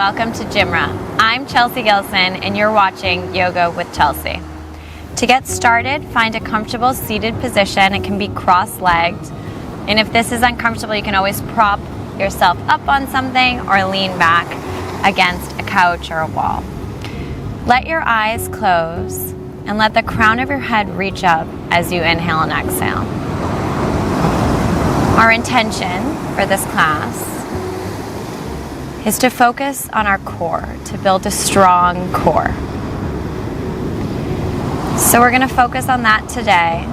welcome to GymRa. I'm Chelsea Gilson and you're watching Yoga with Chelsea. To get started, find a comfortable seated position. It can be cross-legged. And if this is uncomfortable, you can always prop yourself up on something or lean back against a couch or a wall. Let your eyes close and let the crown of your head reach up as you inhale and exhale. Our intention for this class is to focus on our core, to build a strong core. So we're going to focus on that today.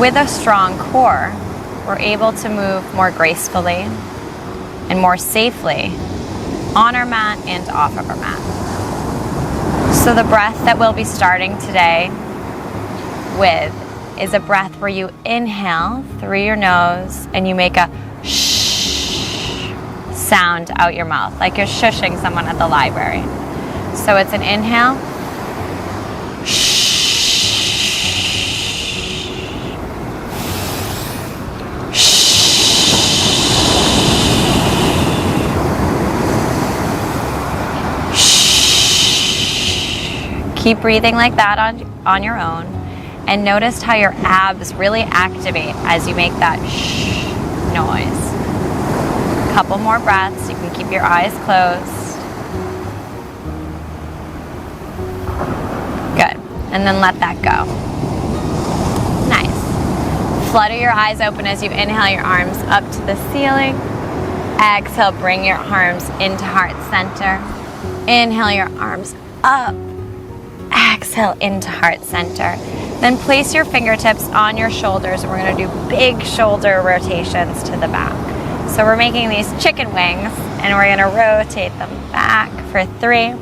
With a strong core, we're able to move more gracefully and more safely on our mat and off of our mat. So the breath that we'll be starting today with is a breath where you inhale through your nose and you make a shh sound out your mouth, like you're shushing someone at the library. So it's an inhale, shh, shh. Keep breathing like that on your own, and notice how your abs really activate as you make that shh noise. Couple more breaths. You can keep your eyes closed. Good. And then let that go. Nice. Flutter your eyes open as you inhale your arms up to the ceiling. Exhale, bring your arms into heart center. Inhale your arms up. Exhale into heart center. Then place your fingertips on your shoulders, and we're going to do big shoulder rotations to the back. So we're making these chicken wings, and we're going to rotate them back for 3,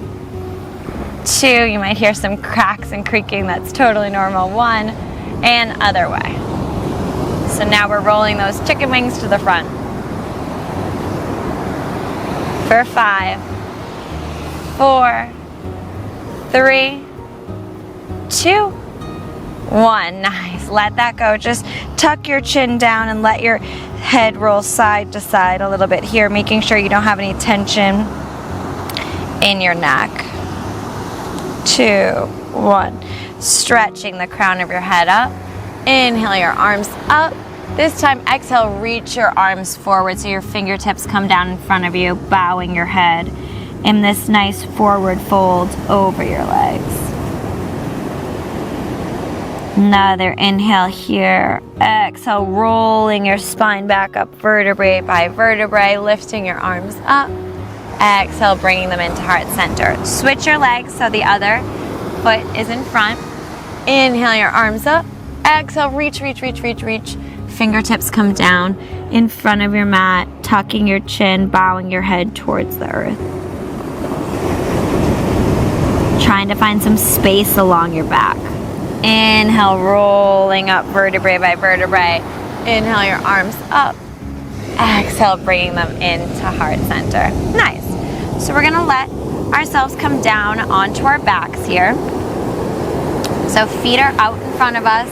2, you might hear some cracks and creaking, that's totally normal, 1, and other way. So now we're rolling those chicken wings to the front. For 5, 4, 3, 2, 1. Nice. Let that go. Just tuck your chin down and let your head roll side to side a little bit here, making sure you don't have any tension in your neck. 2, 1. Stretching the crown of your head up. Inhale your arms up. This time, exhale, reach your arms forward so your fingertips come down in front of you, bowing your head in this nice forward fold over your legs. Another inhale here. Exhale, rolling your spine back up vertebrae by vertebrae, lifting your arms up. Exhale, bringing them into heart center. Switch your legs so the other foot is in front. Inhale your arms up. Exhale, reach, reach, reach, reach, reach. Fingertips come down in front of your mat, tucking your chin, bowing your head towards the earth. Trying to find some space along your back. Inhale, rolling up vertebrae by vertebrae. Inhale your arms up. Exhale, bringing them into heart center. Nice. So we're going to let ourselves come down onto our backs here. So feet are out in front of us,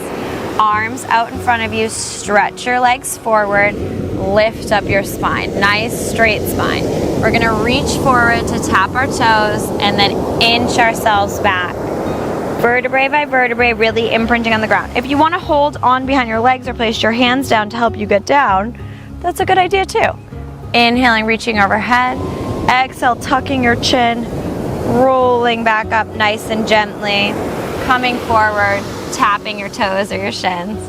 arms out in front of you. Stretch your legs forward. Lift up your spine. Nice straight spine. We're going to reach forward to tap our toes and then inch ourselves back. Vertebrae by vertebrae, really imprinting on the ground. If you want to hold on behind your legs or place your hands down to help you get down, that's a good idea too. Inhaling, reaching overhead. Exhale, tucking your chin, rolling back up nice and gently, coming forward, tapping your toes or your shins.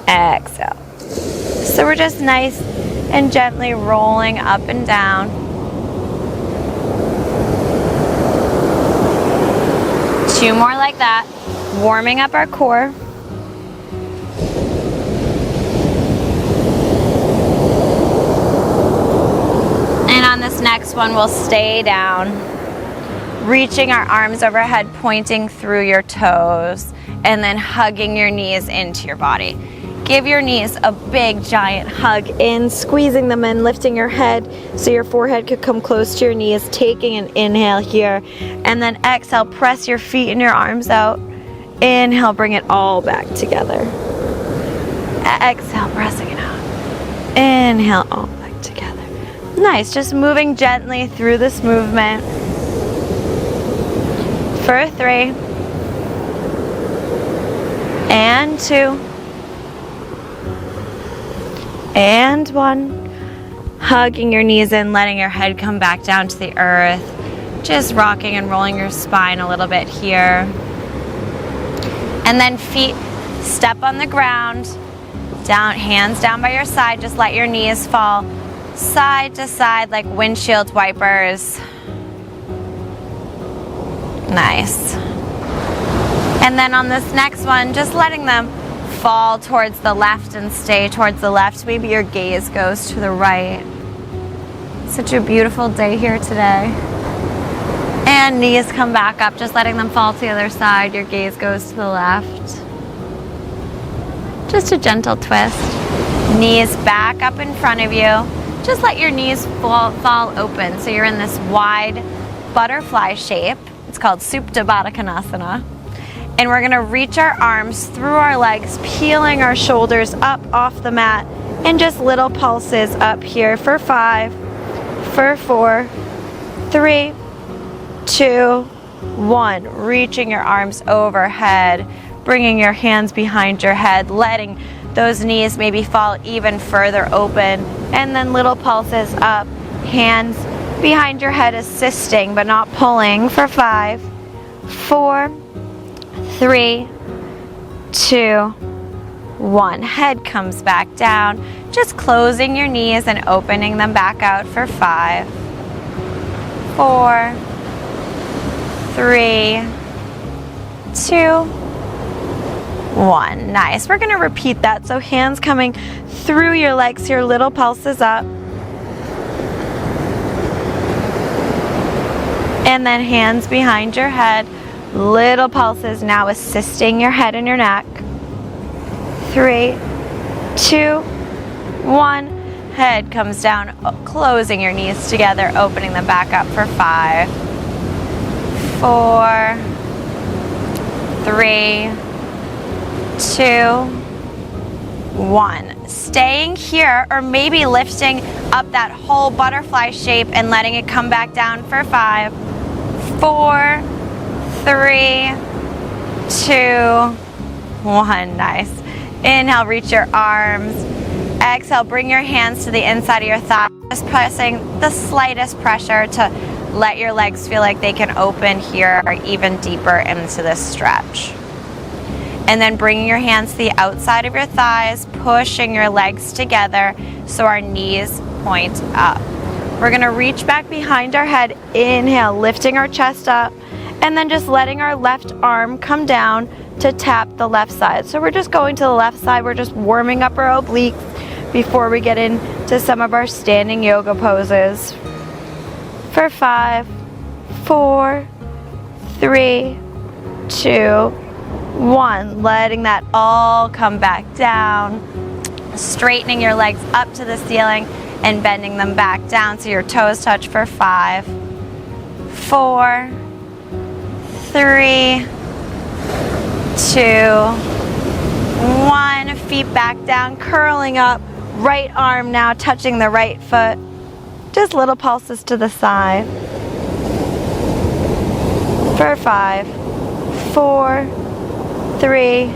Exhale. So we're just nice and gently rolling up and down. 2 more like that, warming up our core. And on this next one, we'll stay down, reaching our arms overhead, pointing through your toes, and then hugging your knees into your body. Give your knees a big giant hug in, squeezing them in, lifting your head so your forehead could come close to your knees, taking an inhale here, and then exhale, press your feet and your arms out. Inhale, bring it all back together. Exhale, pressing it out. Inhale, all back together. Nice, just moving gently through this movement. For 3. And 2. And 1. Hugging your knees in, letting your head come back down to the earth. Just rocking and rolling your spine a little bit here. And then feet step on the ground. Down, hands down by your side. Just let your knees fall side to side like windshield wipers. Nice. And then on this next one, just letting them fall towards the left and stay towards the left. Maybe your gaze goes to the right. Such a beautiful day here today. And knees come back up, just letting them fall to the other side. Your gaze goes to the left. Just a gentle twist. Knees back up in front of you. Just let your knees fall open. So you're in this wide butterfly shape. It's called Supta Baddha Konasana. And we're gonna reach our arms through our legs, peeling our shoulders up off the mat, and just little pulses up here for 5, for 4, 3, 2, 1. Reaching your arms overhead, bringing your hands behind your head, letting those knees maybe fall even further open, and then little pulses up, hands behind your head assisting but not pulling for 5, 4, 3, 2, 1. Head comes back down, just closing your knees and opening them back out for 5, 4, 3, 2, 1. Nice. We're going to repeat that. So hands coming through your legs here, little pulses up. And then hands behind your head, little pulses now assisting your head and your neck. 3, 2, 1. Head comes down, closing your knees together, opening them back up for 5, 4, 3, 2, 1. Staying here, or maybe lifting up that whole butterfly shape and letting it come back down for 5, 4, 3, 2, 1. Nice. Inhale, reach your arms. Exhale, bring your hands to the inside of your thighs, just pressing the slightest pressure to let your legs feel like they can open here or even deeper into this stretch. And then bringing your hands to the outside of your thighs, pushing your legs together so our knees point up. We're gonna reach back behind our head, inhale, lifting our chest up, and then just letting our left arm come down to tap the left side. So we're just going to the left side, we're just warming up our obliques before we get into some of our standing yoga poses. For 5, 4, 3, 2, 1. Letting that all come back down. Straightening your legs up to the ceiling and bending them back down so your toes touch for 5, 4, 3, 2, 1. Feet back down, curling up. Right arm now touching the right foot. Just little pulses to the side. For 5, 4, 3,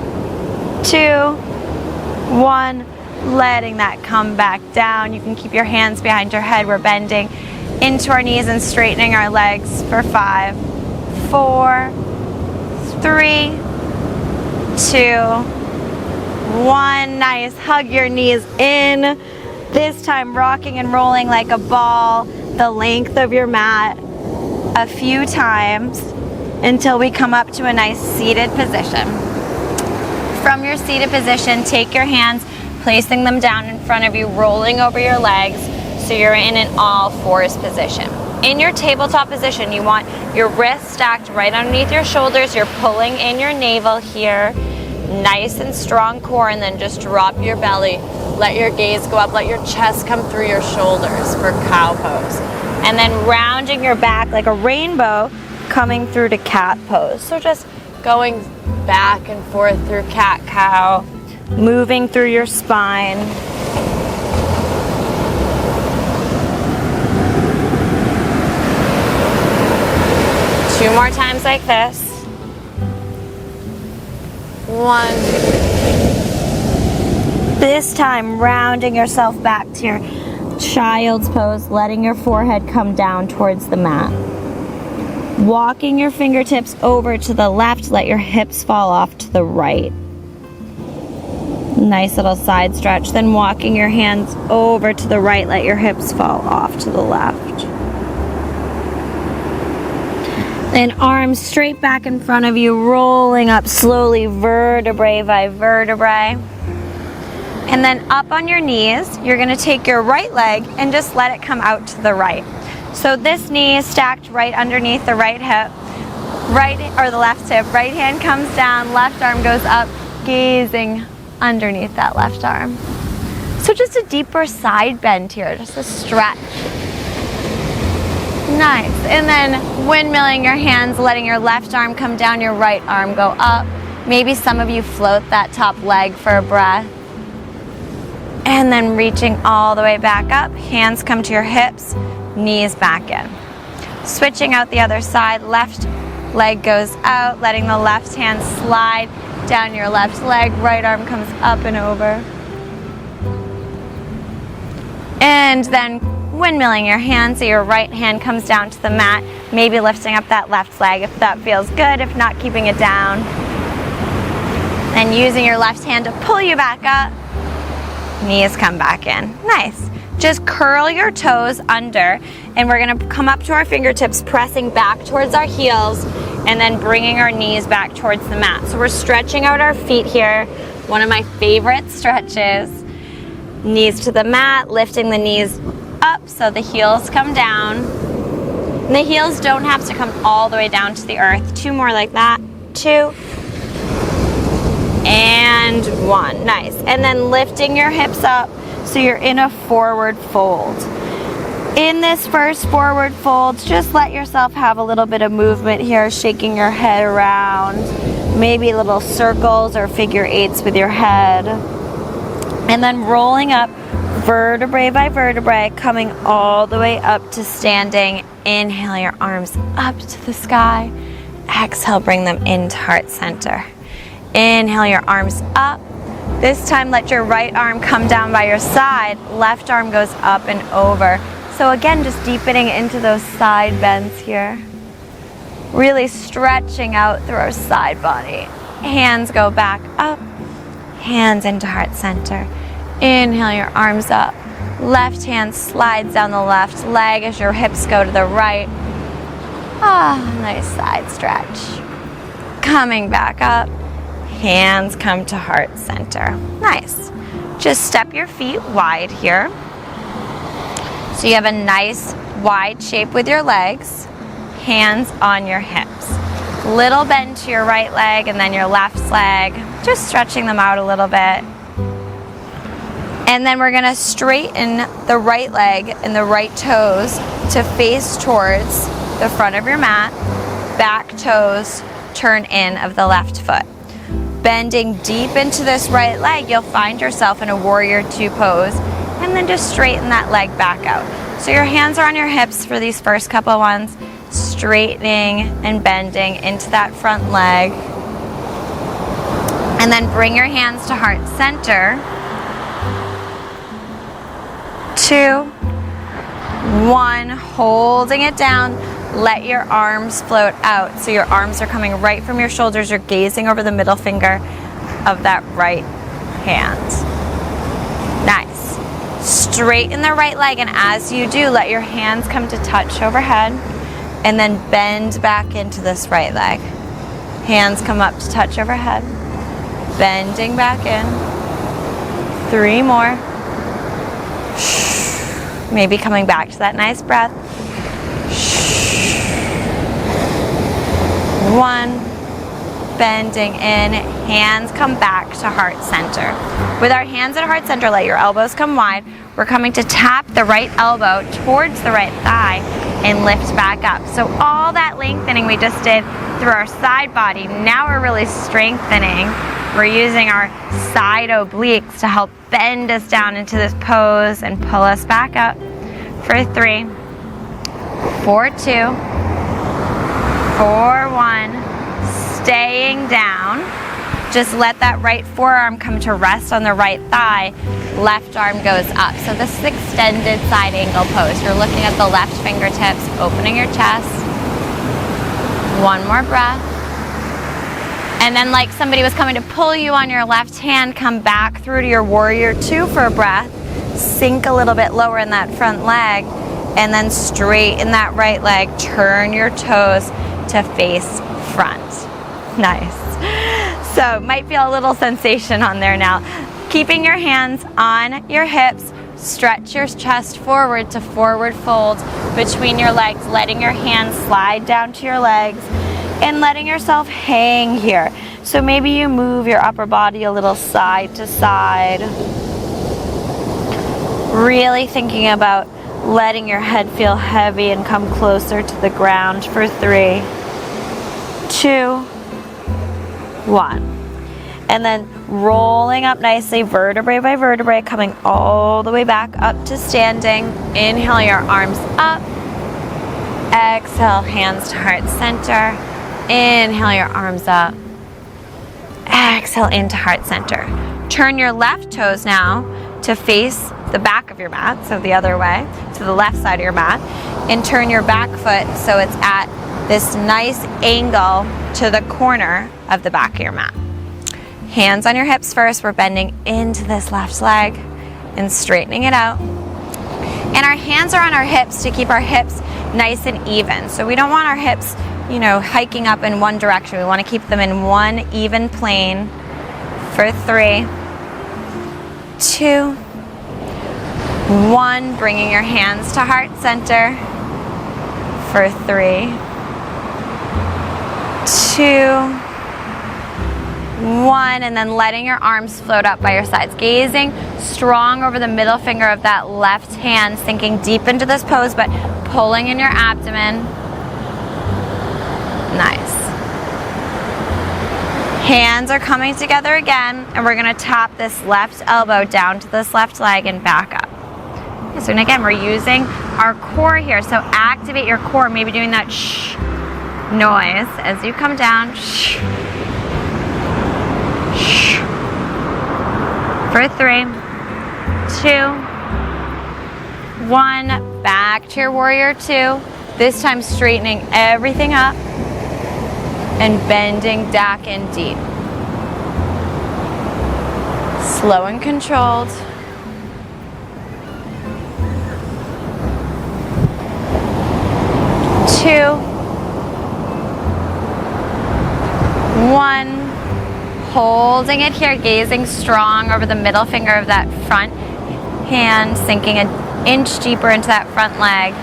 2, 1. Letting that come back down. You can keep your hands behind your head. We're bending into our knees and straightening our legs for 5, 4, 3, 2, 1. Nice. Hug your knees in. This time rocking and rolling like a ball the length of your mat a few times until we come up to a nice seated position. From your seated position, take your hands, placing them down in front of you, rolling over your legs so you're in an all fours position. In your tabletop position, you want your wrists stacked right underneath your shoulders. You're pulling in your navel here. Nice and strong core, and then just drop your belly. Let your gaze go up, let your chest come through your shoulders for cow pose. And then rounding your back like a rainbow, coming through to cat pose. So just going back and forth through cat cow, moving through your spine. 2 more times like this. 1. This time, rounding yourself back to your child's pose, letting your forehead come down towards the mat. Walking your fingertips over to the left, let your hips fall off to the right. Nice little side stretch. Then walking your hands over to the right, let your hips fall off to the left. Then arms straight back in front of you, rolling up slowly, vertebrae by vertebrae. And then up on your knees, you're going to take your right leg and just let it come out to the right. So this knee is stacked right underneath the right hip, the left hip. Right hand comes down, left arm goes up, gazing underneath that left arm. So just a deeper side bend here, just a stretch. Nice. And then windmilling your hands, letting your left arm come down, your right arm go up. Maybe some of you float that top leg for a breath. And then reaching all the way back up, hands come to your hips, knees back in. Switching out the other side, left leg goes out, letting the left hand slide down your left leg, right arm comes up and over. And then windmilling your hands so your right hand comes down to the mat, maybe lifting up that left leg if that feels good, if not keeping it down. And using your left hand to pull you back up, knees come back in. Nice. Just curl your toes under, and we're going to come up to our fingertips, pressing back towards our heels, and then bringing our knees back towards the mat. So we're stretching out our feet here. One of my favorite stretches. Knees to the mat, lifting the knees up so the heels come down. And the heels don't have to come all the way down to the earth. 2 more like that. 2. And 1. Nice. And then lifting your hips up so you're in a forward fold. In this first forward fold, just let yourself have a little bit of movement here, shaking your head around, maybe little circles or figure 8s with your head. And then rolling up vertebrae by vertebrae, coming all the way up to standing. Inhale your arms up to the sky. Exhale, bring them into heart center. Inhale your arms up. This time let your right arm come down by your side. Left arm goes up and over. So again, just deepening into those side bends here. Really stretching out through our side body. Hands go back up. Hands into heart center. Inhale your arms up. Left hand slides down the left leg as your hips go to the right. Nice side stretch. Coming back up. Hands come to heart center. Nice. Just step your feet wide here. So you have a nice wide shape with your legs. Hands on your hips. Little bend to your right leg and then your left leg. Just stretching them out a little bit. And then we're going to straighten the right leg and the right toes to face towards the front of your mat. Back toes turn in of the left foot. Bending deep into this right leg, you'll find yourself in a warrior 2 pose. And then just straighten that leg back out. So your hands are on your hips for these first couple ones. Straightening and bending into that front leg. And then bring your hands to heart center. 2, 1, holding it down. Let your arms float out. So your arms are coming right from your shoulders. You're gazing over the middle finger of that right hand. Nice. Straighten the right leg, and as you do, let your hands come to touch overhead, and then bend back into this right leg. Hands come up to touch overhead. Bending back in. 3 more. Maybe coming back to that nice breath. 1. Bending in. Hands come back to heart center. With our hands at heart center, let your elbows come wide. We're coming to tap the right elbow towards the right thigh and lift back up. So all that lengthening we just did through our side body, now we're really strengthening. We're using our side obliques to help bend us down into this pose and pull us back up for 3, 4, 2, for 1, staying down. Just let that right forearm come to rest on the right thigh. Left arm goes up. So this is extended side angle pose. You're looking at the left fingertips, opening your chest. 1 more breath. And then like somebody was coming to pull you on your left hand, come back through to your warrior 2 for a breath. Sink a little bit lower in that front leg. And then straighten that right leg. Turn your toes to face front. Nice. So might feel a little sensation on there now. Keeping your hands on your hips, stretch your chest forward to forward fold between your legs, letting your hands slide down to your legs and letting yourself hang here. So maybe you move your upper body a little side to side. Really thinking about letting your head feel heavy and come closer to the ground for 3, 2, 1. And then rolling up nicely, vertebrae by vertebrae, coming all the way back up to standing. Inhale your arms up. Exhale, hands to heart center. Inhale your arms up. Exhale into heart center. Turn your left toes now to face the back of your mat, so the other way, to the left side of your mat. And turn your back foot so it's at this nice angle to the corner of the back of your mat. Hands on your hips first. We're bending into this left leg and straightening it out. And our hands are on our hips to keep our hips nice and even. So we don't want our hips, hiking up in one direction. We want to keep them in one even plane for 3, 2, 1. Bringing your hands to heart center for 3, 2, 1, and then letting your arms float up by your sides. Gazing strong over the middle finger of that left hand, sinking deep into this pose, but pulling in your abdomen. Nice. Hands are coming together again, and we're gonna tap this left elbow down to this left leg and back up. So again, we're using our core here, so activate your core, maybe doing that shh noise as you come down. Shh. For 3, 2, 1, back to your warrior 2. This time straightening everything up and bending back in deep. Slow and controlled. 2, 1. Holding it here, gazing strong over the middle finger of that front hand, sinking an inch deeper into that front leg.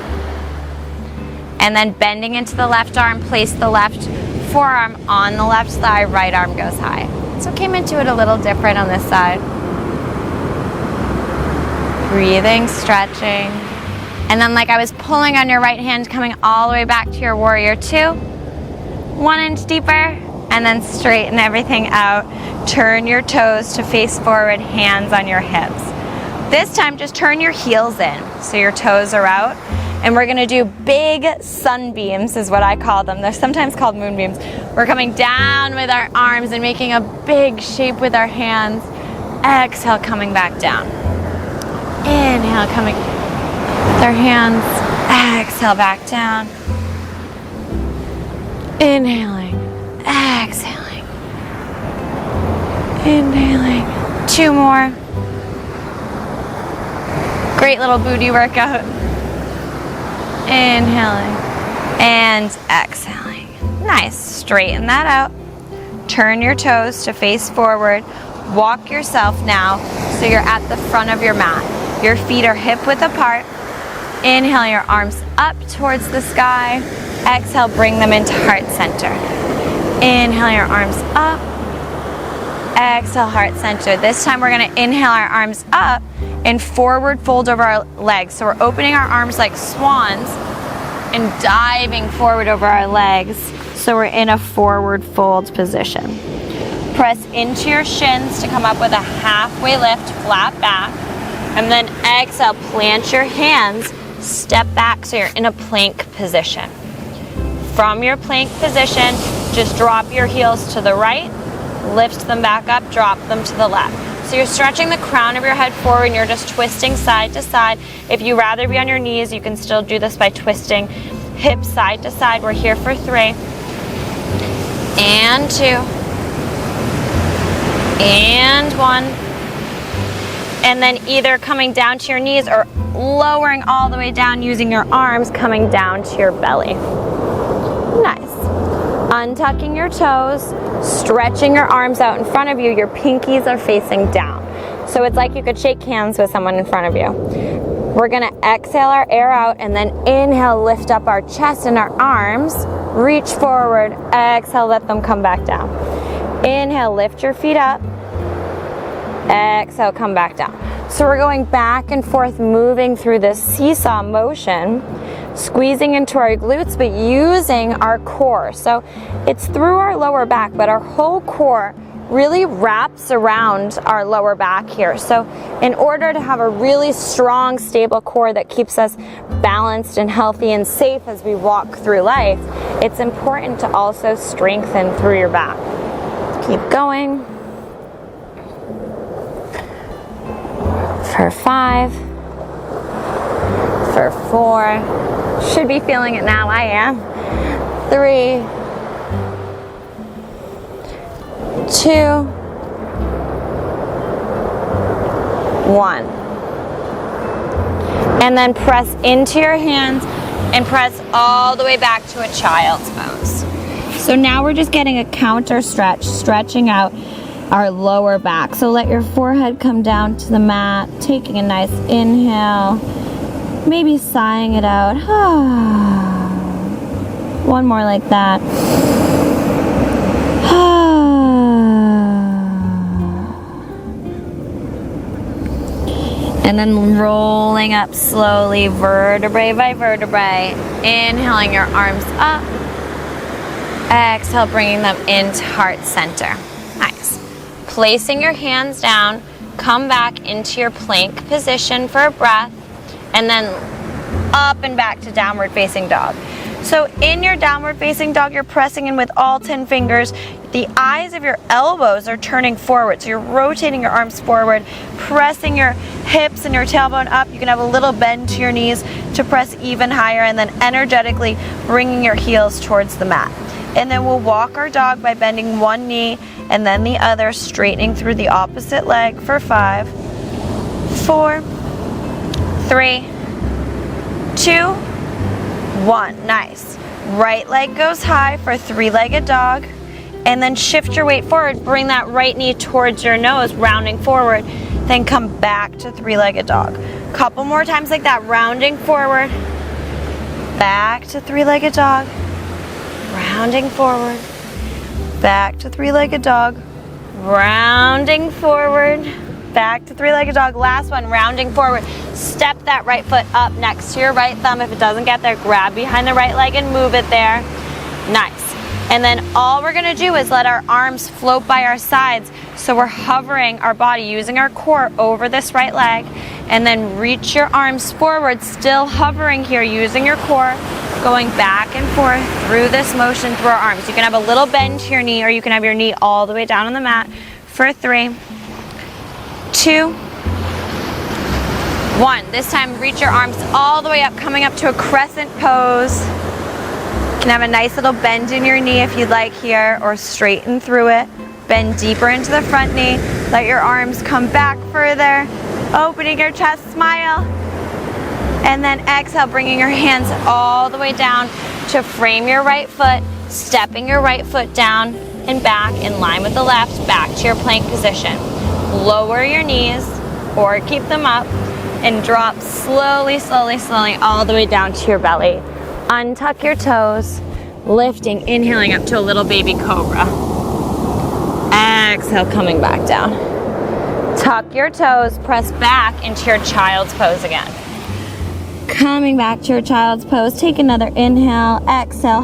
And then bending into the left arm, place the left forearm on the left thigh, right arm goes high. So came into it a little different on this side. Breathing, stretching. And then like I was pulling on your right hand, coming all the way back to your warrior 2. 1 inch deeper. And then straighten everything out. Turn your toes to face forward, hands on your hips. This time, just turn your heels in so your toes are out. And we're gonna do big sunbeams is what I call them. They're sometimes called moonbeams. We're coming down with our arms and making a big shape with our hands. Exhale, coming back down. Inhale, coming with our hands. Exhale, back down. Inhaling. Exhaling. Inhaling. 2 more. Great little booty workout. Inhaling and exhaling. Nice. Straighten that out. Turn your toes to face forward. Walk yourself now so you're at the front of your mat. Your feet are hip width apart. Inhale your arms up towards the sky. Exhale, bring them into heart center. Inhale your arms up. Exhale, heart center. This time we're going to inhale our arms up and forward fold over our legs. So we're opening our arms like swans and diving forward over our legs. So we're in a forward fold position. Press into your shins to come up with a halfway lift, flat back. And then exhale, plant your hands, step back so you're in a plank position. from your plank position, just drop your heels to the right, lift them back up, drop them to the left. So you're stretching the crown of your head forward and you're just twisting side to side. If you rather be on your knees, you can still do this by twisting hips side to side. We're here for 3 and 2 and 1. And then either coming down to your knees or lowering all the way down using your arms, coming down to your belly. Nice. Untucking your toes, stretching your arms out in front of you. Your pinkies are facing down. So it's like you could shake hands with someone in front of you. We're gonna exhale our air out and then inhale, lift up our chest and our arms, reach forward, exhale, let them come back down. Inhale, lift your feet up, exhale, come back down. So we're going back and forth, moving through this seesaw motion, squeezing into our glutes, but using our core. So it's through our lower back, but our whole core really wraps around our lower back here. So in order to have a really strong, stable core that keeps us balanced and healthy and safe as we walk through life, it's important to also strengthen through your back. Keep going. For 5, for 4, should be feeling it now, I am. 3, 2, 1. And then press into your hands and press all the way back to a child's pose. So now we're just getting a counter stretch, stretching out our lower back. So let your forehead come down to the mat, taking a nice inhale, maybe sighing it out. One more like that. And then rolling up slowly, vertebrae by vertebrae. Inhaling your arms up. Exhale, bringing them into heart center. Nice. Placing your hands down, come back into your plank position for a breath, and then up and back to downward facing dog. So in your downward facing dog, you're pressing in with all 10 fingers. The eyes of your elbows are turning forward. So you're rotating your arms forward, pressing your hips and your tailbone up. You can have a little bend to your knees to press even higher, and then energetically bringing your heels towards the mat. And then we'll walk our dog by bending one knee and then the other, straightening through the opposite leg for 5, 4, 3, 2, 1. Nice. Right leg goes high for 3-legged dog. And then shift your weight forward. Bring that right knee towards your nose, rounding forward. Then come back to 3-legged dog. Couple more times like that, rounding forward. Back to 3-legged dog. Rounding forward. Back to 3-legged dog. Rounding forward. Back to 3-legged dog. Last one, rounding forward. Step that right foot up next to your right thumb. If it doesn't get there, grab behind the right leg and move it there. Nice. And then all we're gonna do is let our arms float by our sides. So we're hovering our body, using our core over this right leg. And then reach your arms forward, still hovering here, using your core, going back and forth through this motion through our arms. You can have a little bend to your knee, or you can have your knee all the way down on the mat for 3, 2, 1. This time, reach your arms all the way up, coming up to a crescent pose. You can have a nice little bend in your knee if you'd like here, or straighten through it. Bend deeper into the front knee. Let your arms come back further. Opening your chest, smile. And then exhale, bringing your hands all the way down to frame your right foot, stepping your right foot down and back in line with the left, back to your plank position. Lower your knees or keep them up and drop slowly, slowly, slowly all the way down to your belly. Untuck your toes, lifting, inhaling up to a little baby cobra. Exhale, coming back down. Tuck your toes, press back into your child's pose again. Coming back to your child's pose, take another inhale, exhale,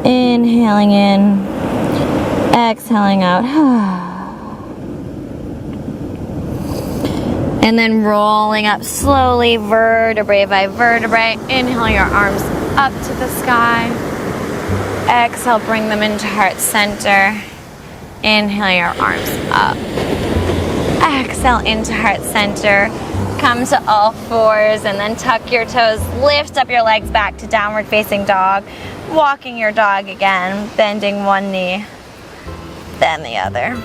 inhaling in, exhaling out, and then rolling up slowly, vertebrae by vertebrae. Inhale your arms up to the sky. Exhale, bring them into heart center. Inhale your arms up. Exhale into heart center. Come to all fours and then tuck your toes. Lift up your legs back to downward facing dog. Walking your dog again, bending one knee, then the other.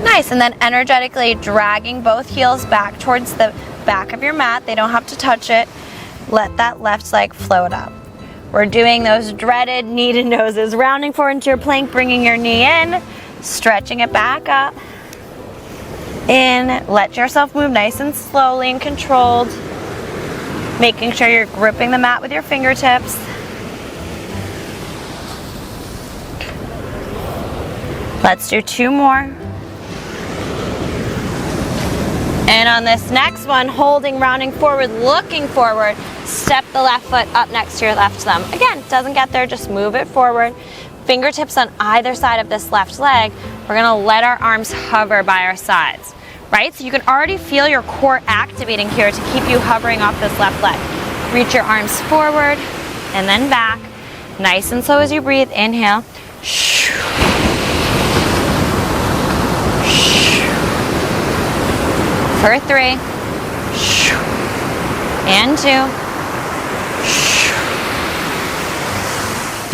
Nice, and then energetically dragging both heels back towards the back of your mat. They don't have to touch it. Let that left leg float up. We're doing those dreaded knee to noses. Rounding forward into your plank, bringing your knee in, stretching it back up. In, let yourself move nice and slowly and controlled. Making sure you're gripping the mat with your fingertips. Let's do 2 more. And on this next one, holding, rounding forward, looking forward, step the left foot up next to your left thumb. Again, doesn't get there, just move it forward. Fingertips on either side of this left leg. We're gonna let our arms hover by our sides, right? So you can already feel your core activating here to keep you hovering off this left leg. Reach your arms forward and then back. Nice and slow as you breathe. Inhale. For 3, and 2,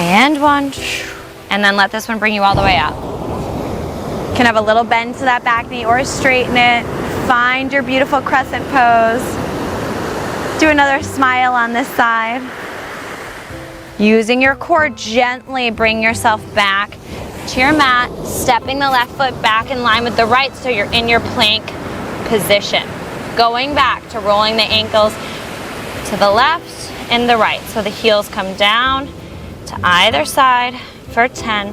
and 1, and then let this one bring you all the way up. You can have a little bend to that back knee or straighten it. Find your beautiful crescent pose. Do another smile on this side. Using your core, gently bring yourself back to your mat, stepping the left foot back in line with the right so you're in your plank position. Going back to rolling the ankles to the left and the right. So the heels come down to either side for 10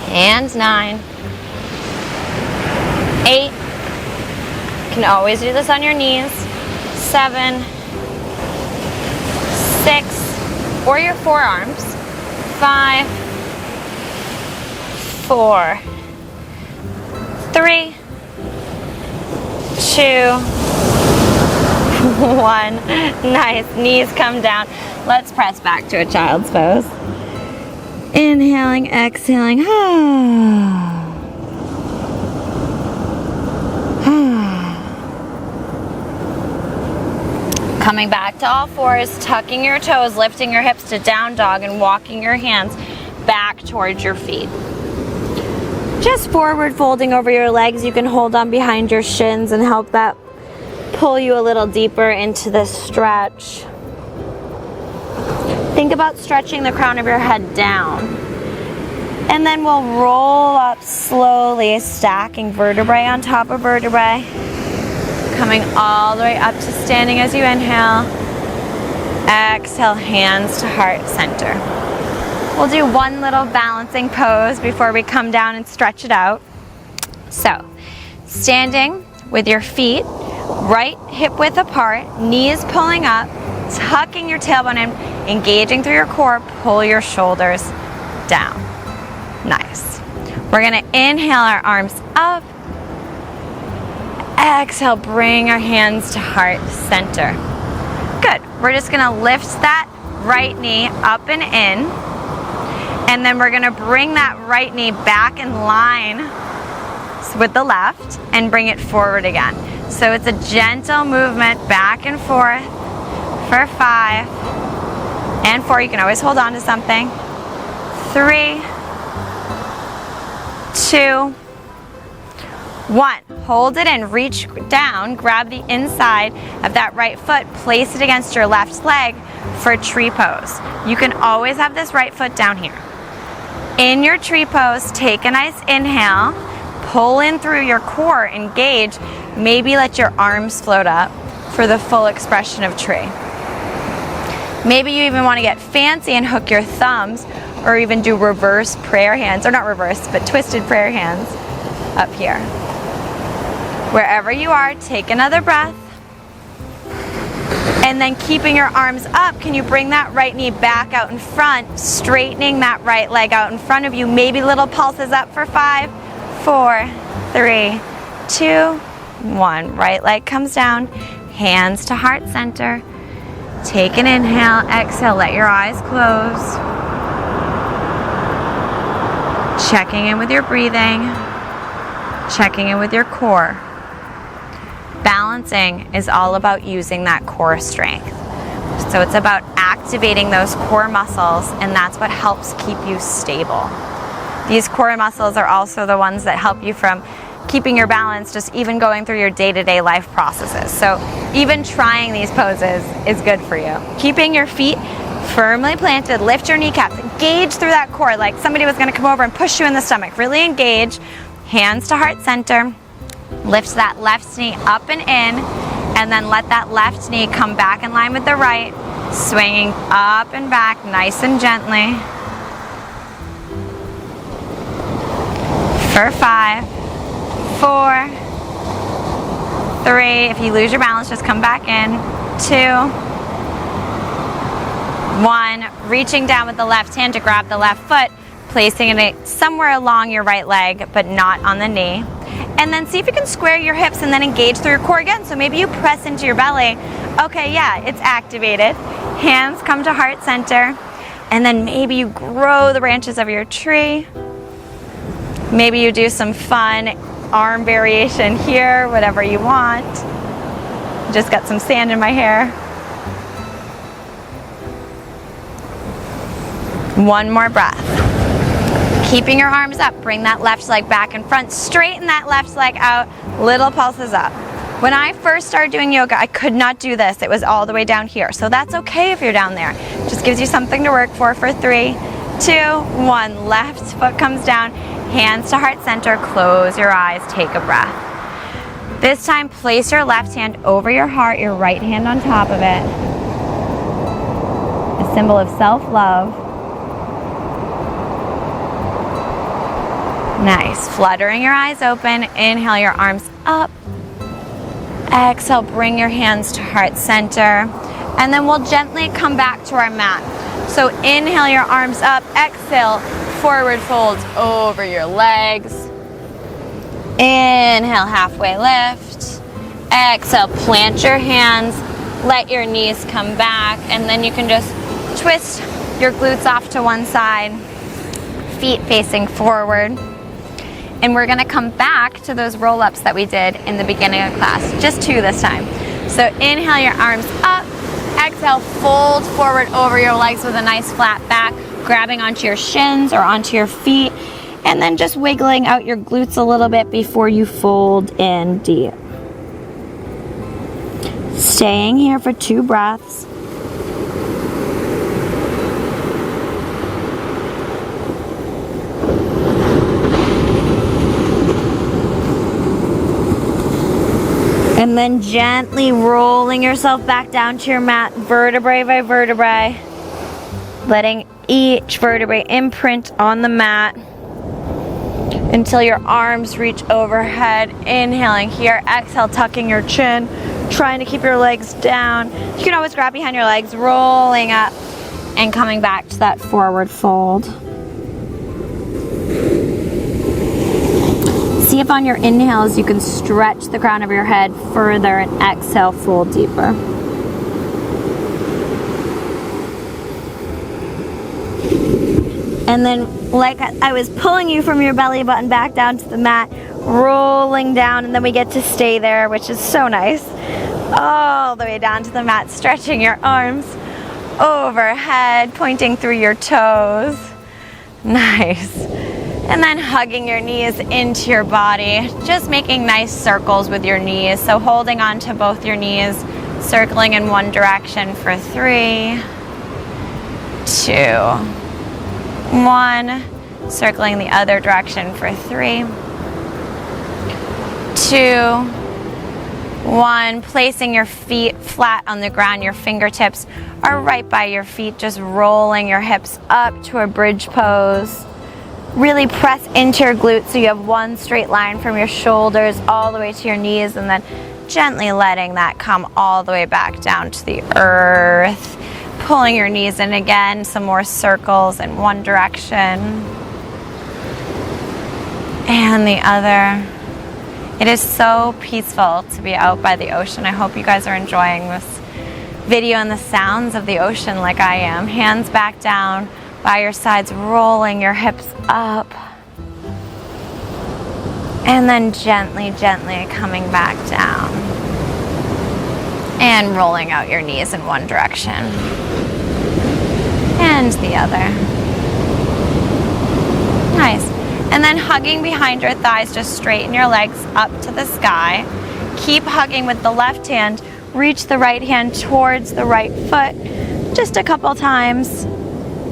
and 9, 8. You can always do this on your knees. 7, 6, or your forearms. 5, 4, 3, 2, 1. Nice. Knees come down. Let's press back to a child's pose. Inhaling, exhaling. Coming back to all fours, tucking your toes, lifting your hips to down dog, and walking your hands back towards your feet. Just forward folding over your legs. You can hold on behind your shins and help that pull you a little deeper into this stretch. Think about stretching the crown of your head down. And then we'll roll up slowly, stacking vertebrae on top of vertebrae. Coming all the way up to standing as you inhale. Exhale, hands to heart center. We'll do one little balancing pose before we come down and stretch it out. So, standing with your feet right hip width apart, knees pulling up, tucking your tailbone in, engaging through your core, pull your shoulders down. Nice. We're gonna inhale our arms up. Exhale, bring our hands to heart center. Good. We're just gonna lift that right knee up and in. And then we're gonna bring that right knee back in line with the left and bring it forward again. So it's a gentle movement back and forth for 5 and 4. You can always hold on to something. 3, 2, 1. Hold it and reach down, grab the inside of that right foot, place it against your left leg for tree pose. You can always have this right foot down here. In your tree pose, take a nice inhale, pull in through your core, engage, maybe let your arms float up for the full expression of tree. Maybe you even want to get fancy and hook your thumbs or even do reverse prayer hands, or not reverse, but twisted prayer hands up here. Wherever you are, take another breath. And then keeping your arms up, can you bring that right knee back out in front, straightening that right leg out in front of you. Maybe little pulses up for 5, 4, 3, 2, 1. Right leg comes down, hands to heart center. Take an inhale, exhale, let your eyes close. Checking in with your breathing, checking in with your core. Balancing is all about using that core strength. So it's about activating those core muscles, and that's what helps keep you stable. These core muscles are also the ones that help you from keeping your balance, just even going through your day-to-day life processes. So even trying these poses is good for you. Keeping your feet firmly planted, lift your kneecaps, engage through that core like somebody was gonna come over and push you in the stomach. Really engage, hands to heart center. Lift that left knee up and in, and then let that left knee come back in line with the right, swinging up and back nice and gently. For 5, 4, 3, if you lose your balance, just come back in. 2, 1, reaching down with the left hand to grab the left foot, placing it somewhere along your right leg, but not on the knee. And then see if you can square your hips and then engage through your core again. So maybe you press into your belly. Okay, yeah, it's activated. Hands come to heart center. And then maybe you grow the branches of your tree. Maybe you do some fun arm variation here, whatever you want. Just got some sand in my hair. One more breath. Keeping your arms up, bring that left leg back in front, straighten that left leg out, little pulses up. When I first started doing yoga, I could not do this. It was all the way down here. So that's okay if you're down there. Just gives you something to work for 3, 2, 1. Left foot comes down, hands to heart center, close your eyes, take a breath. This time, place your left hand over your heart, your right hand on top of it. A symbol of self-love. Nice. Fluttering your eyes open. Inhale your arms up. Exhale, bring your hands to heart center. And then we'll gently come back to our mat. So inhale your arms up. Exhale, forward folds over your legs. Inhale, halfway lift. Exhale, plant your hands. Let your knees come back. And then you can just twist your glutes off to one side. Feet facing forward. And we're gonna come back to those roll-ups that we did in the beginning of class, just 2 this time. So inhale your arms up, exhale, fold forward over your legs with a nice flat back, grabbing onto your shins or onto your feet, and then just wiggling out your glutes a little bit before you fold in deep. Staying here for 2 breaths. And then gently rolling yourself back down to your mat, vertebrae by vertebrae. Letting each vertebrae imprint on the mat until your arms reach overhead. Inhaling here, exhale, tucking your chin, trying to keep your legs down. You can always grab behind your legs, rolling up and coming back to that forward fold. See if on your inhales you can stretch the crown of your head further and exhale, fold deeper. And then like I was pulling you from your belly button back down to the mat, rolling down, and then we get to stay there, which is so nice. All the way down to the mat, stretching your arms overhead, pointing through your toes. Nice. And then hugging your knees into your body, just making nice circles with your knees. So holding on to both your knees, circling in one direction for 3, 2, 1. Circling the other direction for 3, 2, 1. Placing your feet flat on the ground, your fingertips are right by your feet, just rolling your hips up to a bridge pose. Really press into your glutes so you have one straight line from your shoulders all the way to your knees, and then gently letting that come all the way back down to the earth. Pulling your knees in again, some more circles in one direction and the other. It is so peaceful to be out by the ocean. I hope you guys are enjoying this videoing the sounds of the ocean like I am. Hands back down by your sides, rolling your hips up. And then gently, gently coming back down. And rolling out your knees in one direction. And the other. Nice. And then hugging behind your thighs, just straighten your legs up to the sky. Keep hugging with the left hand. Reach the right hand towards the right foot just a couple times.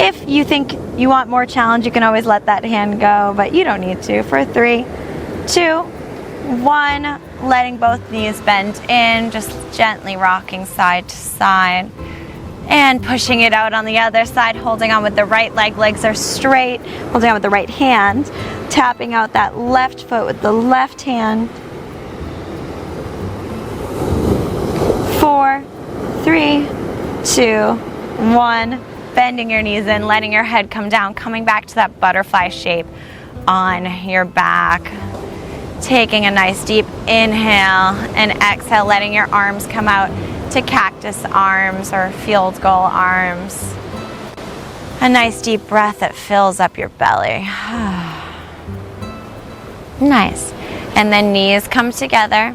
If you think you want more challenge, you can always let that hand go, but you don't need to. For 3, 2, 1, letting both knees bend in, just gently rocking side to side. And pushing it out on the other side, holding on with the right leg. Legs are straight. Holding on with the right hand. Tapping out that left foot with the left hand. 4, 3, 2, 1. Bending your knees in, letting your head come down, coming back to that butterfly shape on your back. Taking a nice deep inhale and exhale, letting your arms come out to cactus arms or field goal arms. A nice deep breath that fills up your belly. Nice. And then knees come together.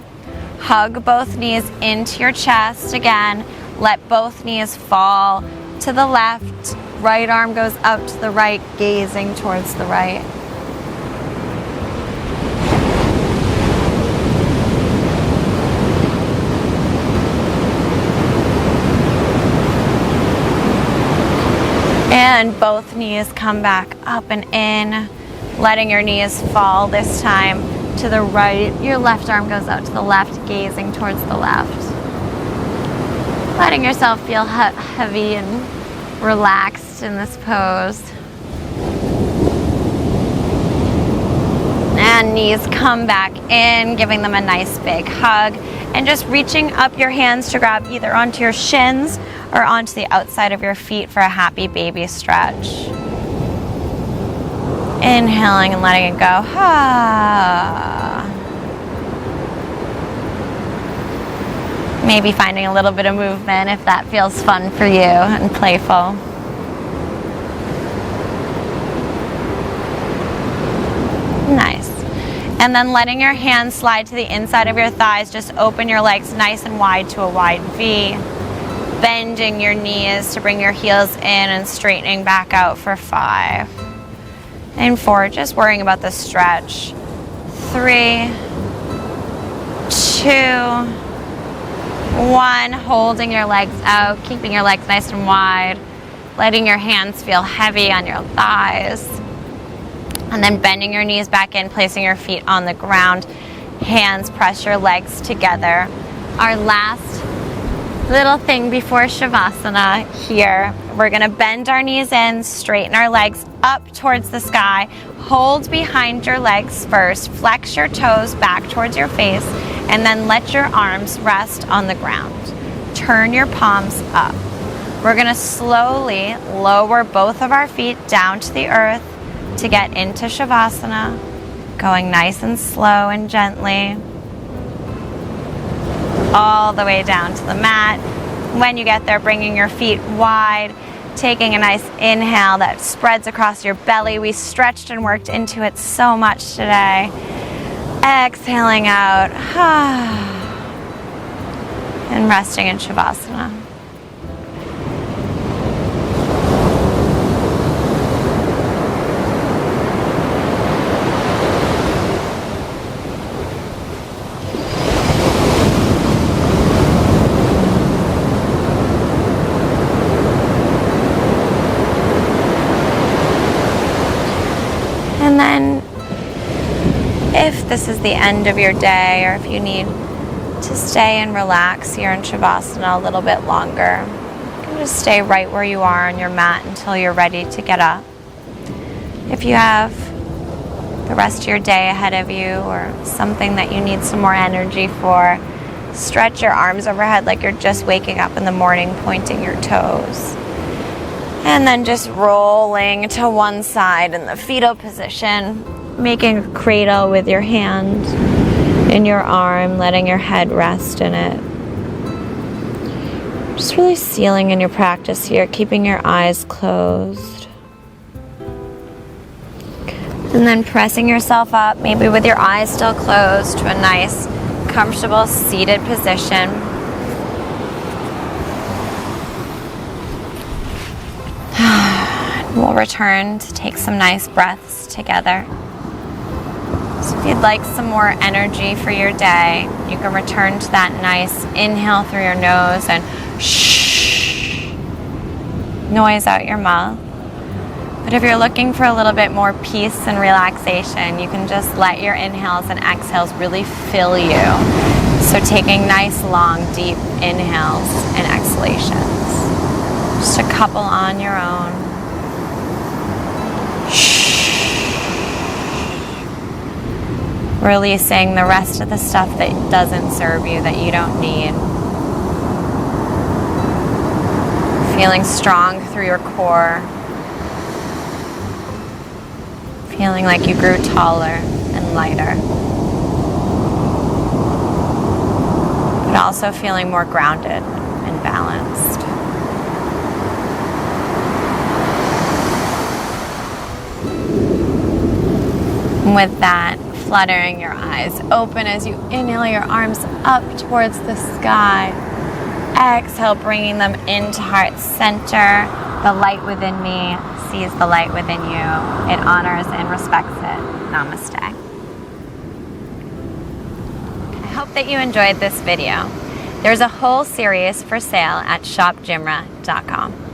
Hug both knees into your chest again. Let both knees fall to the left. Right arm goes out to the right, gazing towards the right. And both knees come back up and in, letting your knees fall this time to the right. Your left arm goes out to the left, gazing towards the left. Letting yourself feel heavy and relaxed in this pose. And knees come back in, giving them a nice big hug. And just reaching up your hands to grab either onto your shins or onto the outside of your feet for a happy baby stretch. Inhaling and letting it go. Maybe finding a little bit of movement if that feels fun for you and playful. Nice. And then letting your hands slide to the inside of your thighs. Just open your legs nice and wide to a wide V. Bending your knees to bring your heels in and straightening back out for 5. And 4, just worrying about the stretch. 3, 2, 1, holding your legs out, keeping your legs nice and wide, letting your hands feel heavy on your thighs. And then bending your knees back in, placing your feet on the ground. Hands press your legs together. Our last little thing before Savasana here. We're going to bend our knees in, straighten our legs up towards the sky. Hold behind your legs first. Flex your toes back towards your face. And then let your arms rest on the ground. Turn your palms up. We're going to slowly lower both of our feet down to the earth to get into Savasana, going nice and slow and gently, all the way down to the mat. When you get there, bringing your feet wide, taking a nice inhale that spreads across your belly. We stretched and worked into it so much today. Exhaling out, and resting in Savasana. And then if this is the end of your day, or if you need to stay and relax here in Savasana a little bit longer, you can just stay right where you are on your mat until you're ready to get up. If you have the rest of your day ahead of you or something that you need some more energy for, stretch your arms overhead like you're just waking up in the morning, pointing your toes. And then just rolling to one side in the fetal position, making a cradle with your hand in your arm, letting your head rest in it. Just really sealing in your practice here, keeping your eyes closed. And then pressing yourself up, maybe with your eyes still closed, to a nice, comfortable seated position. We'll return to take some nice breaths together. So if you'd like some more energy for your day, you can return to that nice inhale through your nose and shh, noise out your mouth. But if you're looking for a little bit more peace and relaxation, you can just let your inhales and exhales really fill you. So taking nice, long, deep inhales and exhalations. Just a couple on your own. Releasing the rest of the stuff that doesn't serve you, that you don't need. Feeling strong through your core. Feeling like you grew taller and lighter. But also feeling more grounded and balanced. And with that, fluttering your eyes open as you inhale your arms up towards the sky. Exhale, bringing them into heart center. The light within me sees the light within you. It honors and respects it. Namaste. I hope that you enjoyed this video. There's a whole series for sale at shopgymra.com.